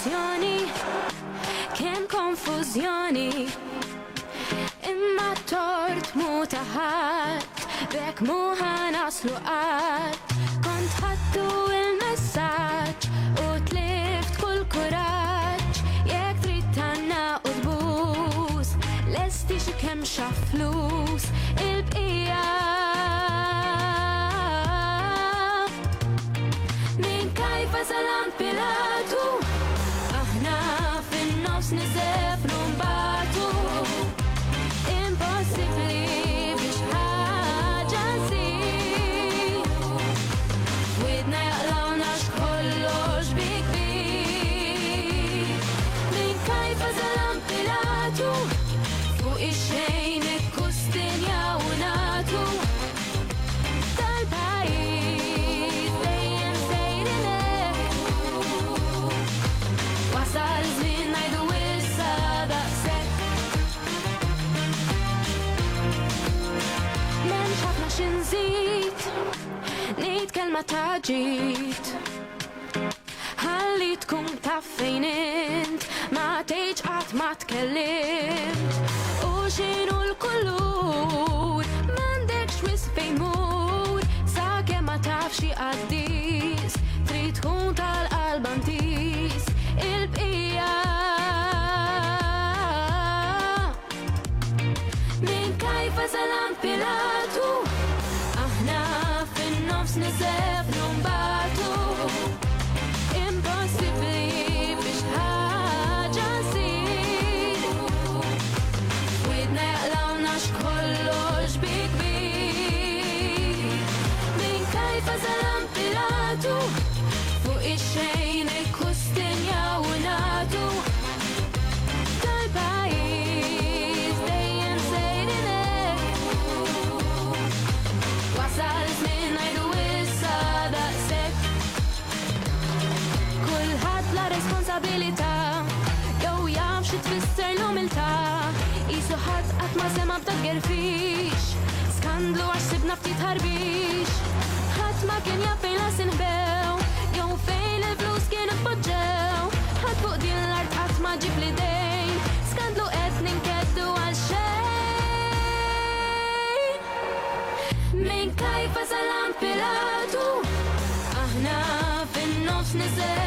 konfużjoni, kemm konfużjoni. Imma tort mu taħat, bek mu ħanaslu qatt. Kont ħadtu il-messaġġ u tlift kull kuraġġ. Jekk trid tanna u tbuż, lesti xi kemm xa flus. Il-bqija min kajfa salant Pilatu, aħna fin-nofs nisefru mbagħtu. Impossibbli biex ħaġa nsir, widna jaqlawna x'kollox bi kbir. Min kajfa salant Pilatu, fuq ix-xejn ikkustinjaw u nagħtu. Tal-pajjiż dejjem sejrin hekk, wasal żmien ngħidu issa daqshekk. M'hemmx ħafna xi nżid, ngħid kelma ta' ġid. Ħalli tkun taf fejn int, ma tgħidx qatt ma tkellimt. U x'inhu l-kulur, m'għandekx wisq fejn mur, sakemm ma tafx xi qaddis, trid tkun tal-qalb antis. Il-bqija min kajfa salant Pilatu, aħna fin-nofs nisefru mbagħtu. Impossibbli biex ħaġa nsir, widna jaqlawna x'kollox bi kbir. Min kajfa salant Pilatu, fuq ix-xejn ikkustinjaw u nagħtu. Tal-pajjiż dejjem sejrin hekk, wasal żmien ngħidu issa daqshekk. Kulħadd la responsabilità, jew jaf xi tfisser l-umiltà. Qisu ħadd qatt ma sema b'dak fix, skandlu għax sibna ftit ħarbix. Ħadd ma kien jaf fejn las inħbew, jew fejn il-flus kien ifpoġġew. Ħadd fuq din l-art qatt ma ġib l-idejn, skandlu qed ninkeddu għal xejn. Min kajfa salant Pilatu, aħna fin-nofs nisef